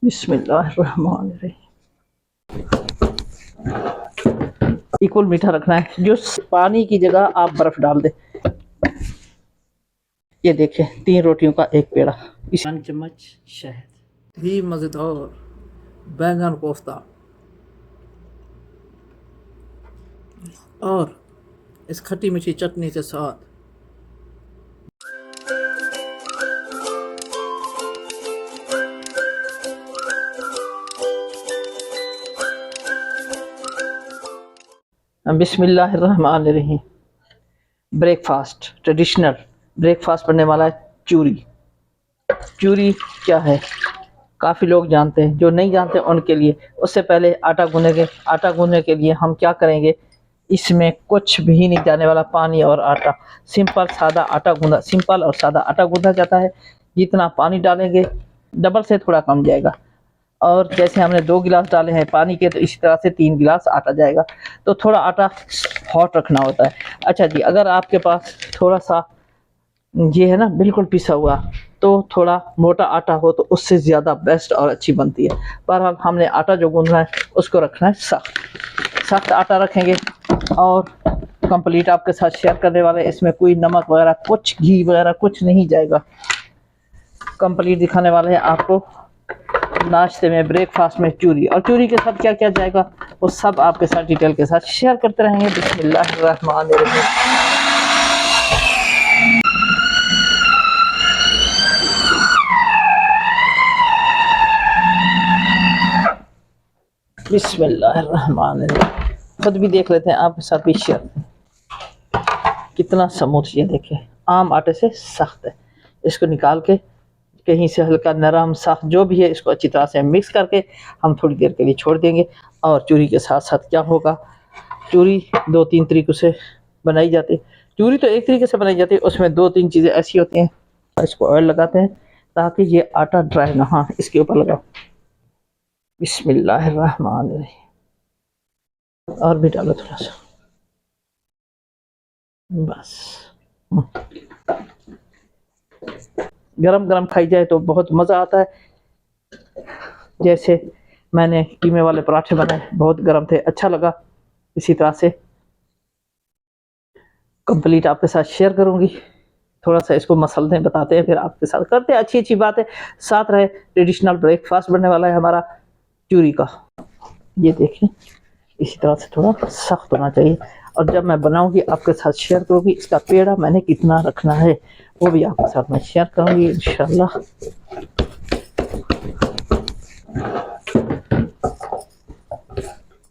बिस्मिल्लाहिर्रहमानिर्रहीम। इक्वल मीठा रखना है। जो पानी की जगह आप बर्फ डाल दे। ये देखिए 3 रोटियों का एक पेड़ा। 1 चम्मच शहद। ही मज़ेदार बैंगन कोफ्ता और इस खट्टी मीठी चटनी के साथ बिस्मिल्लाहिर्रहमानिर्रहीम। ब्रेकफास्ट ट्रेडिशनल ब्रेकफास्ट बनने वाला है चूरी। चूरी क्या है काफ़ी लोग जानते हैं, जो नहीं जानते उनके लिए उससे पहले आटा गूँधेंगे। आटा गूँधने के लिए हम क्या करेंगे, इसमें कुछ भी नहीं जाने वाला, पानी और आटा। सिंपल सादा आटा गूँधा, सिंपल और सादा आटा गूँधा जाता है। जितना पानी डालेंगे डबल से थोड़ा कम जाएगा। और जैसे हमने 2 गिलास डाले हैं पानी के, तो इसी तरह से 3 गिलास आटा जाएगा। तो थोड़ा आटा हॉट रखना होता है। अच्छा जी, अगर आपके पास थोड़ा सा ये है ना बिल्कुल पिसा हुआ, तो थोड़ा मोटा आटा हो तो उससे ज़्यादा बेस्ट और अच्छी बनती है। बहरहाल हमने आटा जो गूंदना है उसको रखना है सख्त। सख्त आटा रखेंगे और कंप्लीट आपके साथ शेयर करने वाले, इसमें कोई नमक वगैरह कुछ घी वगैरह कुछ नहीं जाएगा। कंप्लीट दिखाने वाले हैं आपको नाश्ते में, ब्रेकफास्ट में चूरी। और चूरी के साथ क्या क्या जाएगा वो सब आपके साथ डिटेल के साथ शेयर करते रहेंगे। बिस्मिल्लाहिर्रहमानिर्रहीम। बिस्मिल्लाहिर्रहमानिर्रहीम। खुद भी देख लेते हैं, आपके साथ भी शेयर। कितना स्मूथ, ये देखिए आम आटे से सख्त है। इसको निकाल के कहीं से हल्का नरम सख्त जो भी है, इसको अच्छी तरह से मिक्स करके हम थोड़ी देर के लिए छोड़ देंगे। और चूरी के साथ साथ क्या होगा, चूरी 2-3 तरीक़ों से बनाई जाती है। चूरी तो एक तरीके से बनाई जाती है, उसमें 2-3 चीज़ें ऐसी होती हैं। इसको ऑयल लगाते हैं ताकि ये आटा ड्राई ना, हाँ इसके ऊपर लगाओ। बिस्मिल्लाहिर्रहमानिर्रहीम। और भी डालो थोड़ा सा, बस। गरम गरम खाई जाए तो बहुत मज़ा आता है। जैसे मैंने कीमे वाले पराठे बनाए, बहुत गरम थे, अच्छा लगा। इसी तरह से कंप्लीट आपके साथ शेयर करूंगी। थोड़ा सा इसको मसलते बताते हैं, फिर आपके साथ करते हैं अच्छी अच्छी बातें। साथ रहे ट्रेडिशनल ब्रेकफास्ट बनने वाला है हमारा चूरी का। ये देखें इसी तरह से थोड़ा सख्त होना चाहिए। और जब मैं बनाऊंगी आपके साथ शेयर करूंगी। इसका पेड़ा मैंने कितना रखना है वो भी आपके साथ मैं शेयर करूंगी इंशाल्लाह।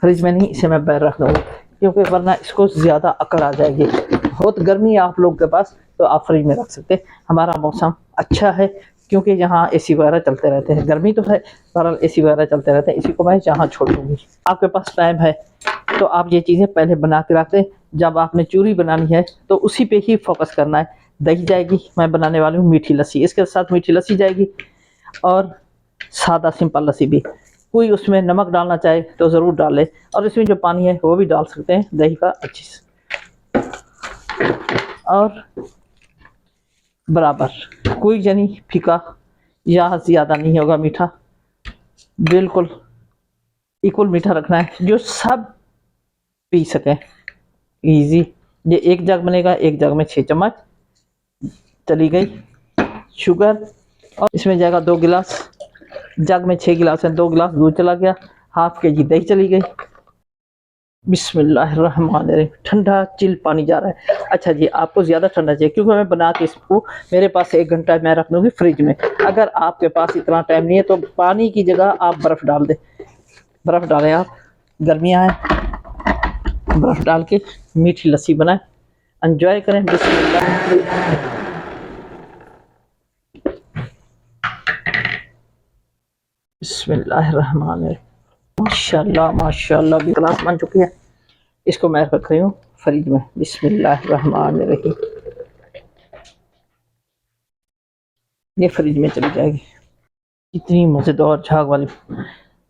फ्रिज में नहीं, इसे मैं बाहर रख दूंगी क्योंकि वरना इसको ज़्यादा अकड़ आ जाएगी। बहुत गर्मी है आप लोगों के पास तो आप फ्रिज में रख सकते हैं। हमारा मौसम अच्छा है क्योंकि यहाँ एसी वगैरह चलते रहते हैं। गर्मी तो है पर एसी वगैरह चलते रहते हैं। इसी को मैं जहाँ छोड़ दूँगी। आपके पास टाइम है तो आप ये चीज़ें पहले बना के रख दें। जब आपने चूरी बनानी है तो उसी पे ही फोकस करना है। दही जाएगी, मैं बनाने वाली हूँ मीठी लस्सी, इसके साथ मीठी लस्सी जाएगी और सादा सिंपल लस्सी भी। कोई उसमें नमक डालना चाहे तो ज़रूर डालें और इसमें जो पानी है वो भी डाल सकते हैं दही का अच्छी से। और बराबर, कोई यानी फीका या ज़्यादा नहीं होगा मीठा, बिल्कुल इक्वल मीठा रखना है जो सब पी सकें इजी। ये 1 जग बनेगा, 1 जग में 6 चम्मच चली गई शुगर। और इसमें जाएगा 2 गिलास, जग में 6 गिलास है, 2 गिलास दूध चला गया, ½ kg दही चली गई। बिस्मिल्लाहिर्रहमानिर्रहीम। ठंडा चिल पानी जा रहा है। अच्छा जी, आपको ज़्यादा ठंडा चाहिए क्योंकि मैं बना के इसको मेरे पास 1 घंटा मैं रख दूँगी फ्रिज में। अगर आपके पास इतना टाइम नहीं है तो पानी की जगह आप बर्फ़ डाल दें। बर्फ़ डालें आप, गर्मियाँ हैं, बर्फ़ डाल के मीठी लस्सी बनाएं, एंजॉय करें। बिस्मिल्लाहिर्रहमानिर्रहीम। माशाल्लाह माशाल्लाह भी क्लास बन चुकी है। इसको मैं रख रही हूँ फ्रिज में। बिस्मिल्लाहिर्रहमानिर्रहीम। ये फ्रिज में चली जाएगी। इतनी मज़ेदार झाग वाली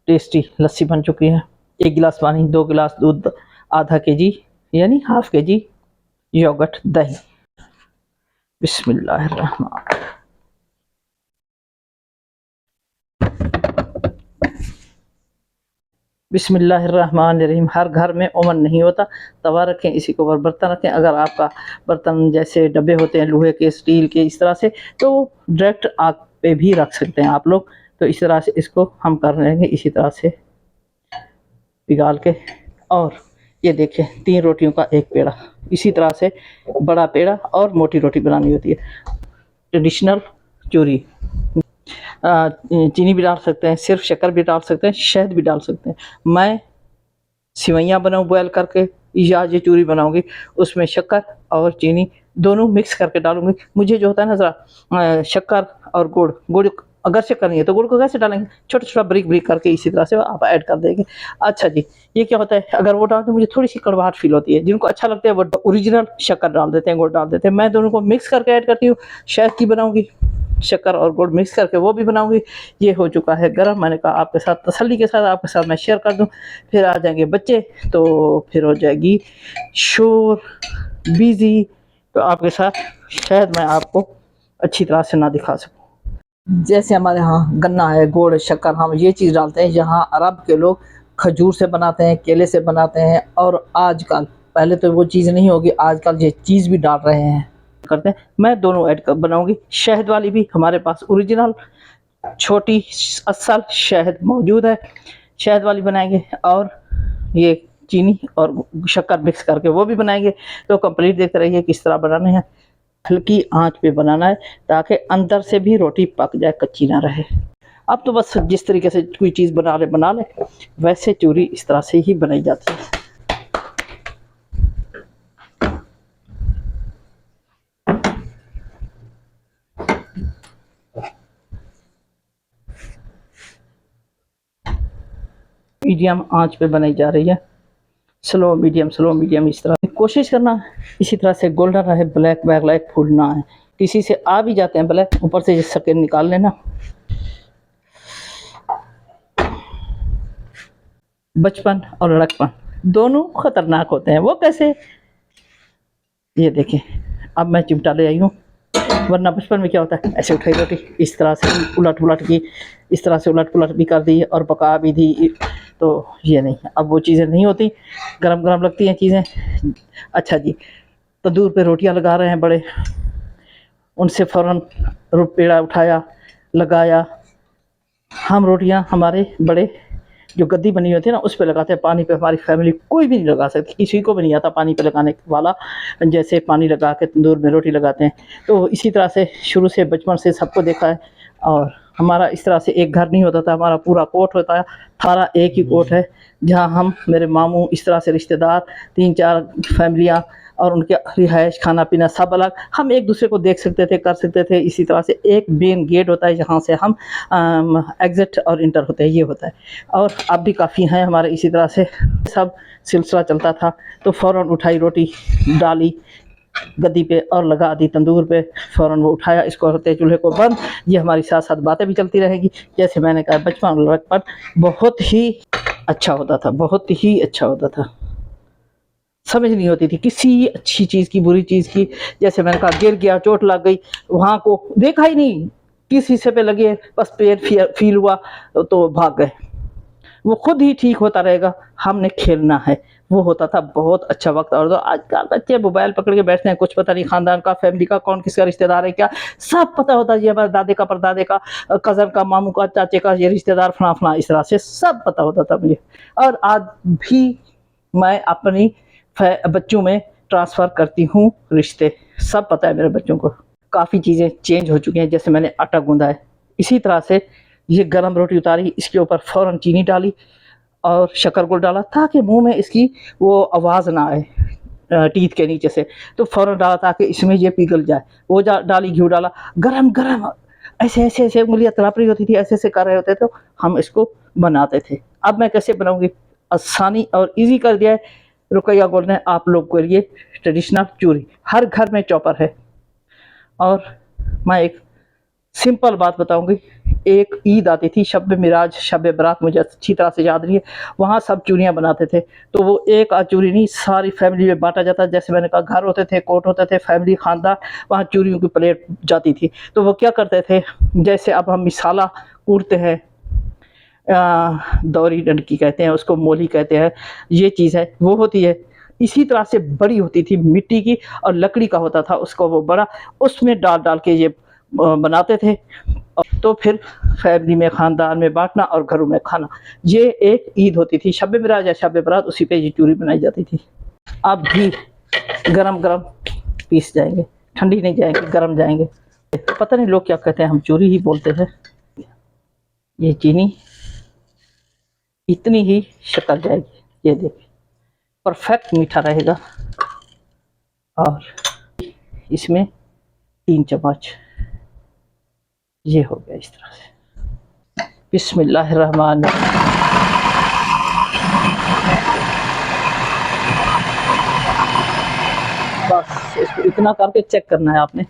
टेस्टी लस्सी बन चुकी है। 1 गिलास पानी, 2 गिलास दूध, ½ kg यानी ½ kg योगर्ट दही। बिस्मिल्लाहिर्रहमान। बिस्मिल्लाहिर्रहमानिर्रहीम। हर घर में ओवन नहीं होता, तवा रखें, इसी के ऊपर बर्तन रखें। अगर आपका बर्तन जैसे डब्बे होते हैं लोहे के, स्टील के, इस तरह से, तो डायरेक्ट आग पे भी रख सकते हैं आप लोग। तो इस तरह से इसको हम कर लेंगे, इसी तरह से पिघाल के। और ये देखें, 3 रोटियों का एक पेड़ा। इसी तरह से बड़ा पेड़ा और मोटी रोटी बनानी होती है। ट्रेडिशनल चूरी। चीनी भी डाल सकते हैं, सिर्फ शक्कर भी डाल सकते हैं, शहद भी डाल सकते हैं। मैं सिवैयाँ बनाऊँ बॉयल करके, या ये चूरी बनाऊंगी, उसमें शक्कर और चीनी दोनों मिक्स करके डालूंगी। मुझे जो होता है ना ज़रा शक्कर और गुड़ अगर शक्कर नहीं है तो गुड़ को कैसे डालेंगे, छोटा छोटा ब्रिक ब्रिक करके इसी तरह से आप ऐड कर देंगे। अच्छा जी, ये क्या होता है, अगर वो डालते तो मुझे थोड़ी सी कड़वाहट फील होती है। जिनको अच्छा लगता है वो ओरिजिनल शक्कर डाल देते हैं, गुड़ डाल देते हैं। मैं दोनों को मिक्स करके ऐड करती हूँ। शहद की बनाऊंगी, शक्कर और गुड़ मिक्स करके वो भी बनाऊंगी। ये हो चुका है गरम। मैंने कहा आपके साथ तसल्ली के साथ आपके साथ मैं शेयर कर दूं, फिर आ जाएंगे बच्चे तो फिर हो जाएगी शोर बिजी, तो आपके साथ शायद मैं आपको अच्छी तरह से ना दिखा सकूं। जैसे हमारे यहाँ गन्ना है, गुड़, शक्कर, हम ये चीज़ डालते हैं। यहाँ अरब के लोग खजूर से बनाते हैं, केले से बनाते हैं। और आजकल, पहले तो वो चीज़ नहीं होगी, आजकल ये चीज़ भी डाल रहे हैं, करते हैं। मैं दोनों ऐड कर बनाऊंगी। शहद वाली भी हमारे पास ओरिजिनल छोटी असल शहद मौजूद है, शहद वाली बनाएंगे। और ये चीनी और शक्कर मिक्स करके वो भी बनाएंगे। तो कंप्लीट देखते रहिए किस तरह बनाने हैं। हल्की आंच पे बनाना है ताकि अंदर से भी रोटी पक जाए, कच्ची ना रहे। अब तो बस जिस तरीके से कोई चीज़ बना ले, वैसे चूरी इस तरह से ही बनाई जाती है। मीडियम आंच पे बनाई जा रही है, स्लो मीडियम इस तरह कोशिश करना। इसी तरह से गोल्डन रहे, ब्लैक फूल ना है। किसी से आ भी जाते हैं ब्लैक, ऊपर से सके निकाल लेना। बचपन और लड़कपन दोनों खतरनाक होते हैं। वो कैसे, ये देखें, अब मैं चिमटा ले आई हूँ, वरना बचपन में क्या होता है, ऐसे उठाई रोटी, इस तरह से उलट पुलट की, इस तरह से उलट पुलट भी कर दी और पका भी दी। तो ये नहीं, अब वो चीज़ें नहीं होती, गरम गरम लगती हैं चीज़ें। अच्छा जी, तंदूर पे रोटियां लगा रहे हैं बड़े, उनसे फ़ौरन पेड़ा उठाया, लगाया। हम रोटियां हमारे बड़े जो गद्दी बनी होती है ना, उस पे लगाते हैं। पानी पे हमारी फैमिली कोई भी नहीं लगा सकती, किसी को भी नहीं आता पानी पे लगाने वाला, जैसे पानी लगा के तंदूर में रोटी लगाते हैं। तो इसी तरह से शुरू से बचपन से सबको देखा है। और हमारा इस तरह से एक घर नहीं होता था, हमारा पूरा कोट होता है, सारा एक ही कोट है, जहाँ हम, मेरे मामू, इस तरह से रिश्तेदार, 3-4 फैमिलियाँ और उनके रिहाइश, खाना पीना सब अलग। हम एक दूसरे को देख सकते थे, कर सकते थे। इसी तरह से एक मेन गेट होता है जहाँ से हम एग्ज़िट और इंटर होते हैं, ये होता है। और अब भी काफ़ी हैं हमारे, इसी तरह से सब सिलसिला चलता था। तो फ़ौरन उठाई रोटी, डाली गद्दी पे और लगा दी तंदूर पे, फ़ौरन वो उठाया, इसको होते चूल्हे को बंद। ये हमारी साथ साथ बातें भी चलती रहेंगी। जैसे मैंने कहा, बचपन और लड़कपन बहुत ही अच्छा होता था, बहुत ही अच्छा होता था। समझ नहीं होती थी किसी अच्छी चीज़ की, बुरी चीज़ की। जैसे मैंने कहा, गिर गया, चोट लग गई, वहाँ को देखा ही नहीं, किस हिस्से पे लगे, बस पैर फील हुआ तो भाग गए। वो खुद ही ठीक होता रहेगा, हमने खेलना है। वो होता था बहुत अच्छा वक्त। और तो आजकल बच्चे मोबाइल पकड़ के बैठते हैं, कुछ पता नहीं खानदान का, फैमिली का, कौन किसका रिश्तेदार है, क्या सब पता होता है। ये हमारे दादे का, परदादे का, कज़न का, मामू का, चाचे का, ये रिश्तेदार फला फला, इस तरह से सब पता होता था मुझे। और आज भी मैं अपनी बच्चों में ट्रांसफ़र करती हूँ रिश्ते, सब पता है मेरे बच्चों को। काफ़ी चीज़ें चेंज हो चुकी हैं। जैसे मैंने आटा गूँधा है, इसी तरह से ये गरम रोटी उतारी, इसके ऊपर फ़ौरन चीनी डाली और शक्कर गुड़ डाला, ताकि मुंह में इसकी वो आवाज़ ना आए टीथ के नीचे से। तो फ़ौरन डाला ताकि इसमें ये पिघल जाए। वो डाली, घी डाला, गरम गरम ऐसे ऐसे ऐसे उंगलियाँ तड़प रही होती थी, ऐसे ऐसे कर रहे होते तो हम इसको बनाते थे। अब मैं कैसे बनाऊँगी, आसानी और ईजी कर दिया है। रुकैया गोल्ड ने आप लोग के लिए ट्रेडिशनल चूरी, हर घर में चॉपर है। और मैं एक सिंपल बात बताऊंगी। एक ईद आती थी, शब मिराज, शब बरात, मुझे अच्छी तरह से याद नहीं है, वहाँ सब चूड़ियाँ बनाते थे। तो वो एक आध चूड़ी नहीं, सारी फैमिली में बांटा जाता। जैसे मैंने कहा, घर होते थे, कोट होते थे, फैमिली, खानदान, वहाँ चूड़ियों की प्लेट जाती थी। तो वो क्या करते थे, जैसे अब हम मिसाला कूटते हैं, दौरी डंडकी कहते हैं, उसको मोली कहते हैं, ये चीज़ है वो होती है। इसी तरह से बड़ी होती थी मिट्टी की और लकड़ी का होता था, उसको वो बड़ा उसमें डाल डाल के ये बनाते थे। तो फिर फैमिली में ख़ानदान में बांटना और घरों में खाना। ये एक ईद होती थी, शब मिराज या शब बरात, उसी पे ये चूरी बनाई जाती थी। अब भी गरम गरम पीस जाएंगे, ठंडी नहीं जाएंगे, गरम जाएंगे। पता नहीं लोग क्या कहते हैं, हम चूरी ही बोलते हैं। ये चीनी इतनी ही शक्कर जाएगी, ये देखिए परफेक्ट मीठा रहेगा। और इसमें 3 चम्मच, ये हो गया इस तरह से। बिस्मिल्लाहिर्रहमान। बस इसको इतना करके चेक करना है आपने,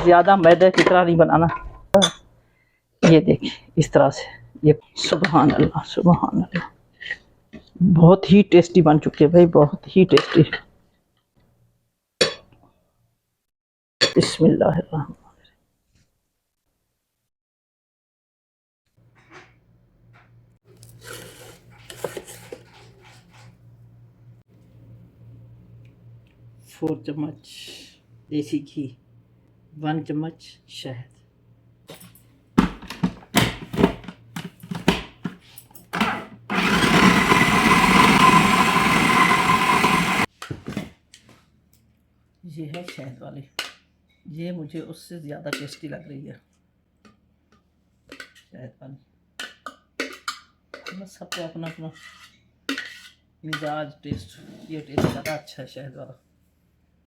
ज़्यादा मैदे की तरह नहीं बनाना। ये देखिए इस तरह से, ये सुभान अल्लाह सुभान अल्लाह, बहुत ही टेस्टी बन चुके हैं भाई, बहुत ही टेस्टी। बिस्मिल्लाहिर्रहमान। फोर चम्मच देसी घी, 1 चम्मच शहद, ये है शहद वाली, ये मुझे उससे ज़्यादा टेस्टी लग रही है शहद वाली। बस सबको अपना अपना मिजाज टेस्ट, ये टेस्ट ज़्यादा अच्छा है शहद वाला।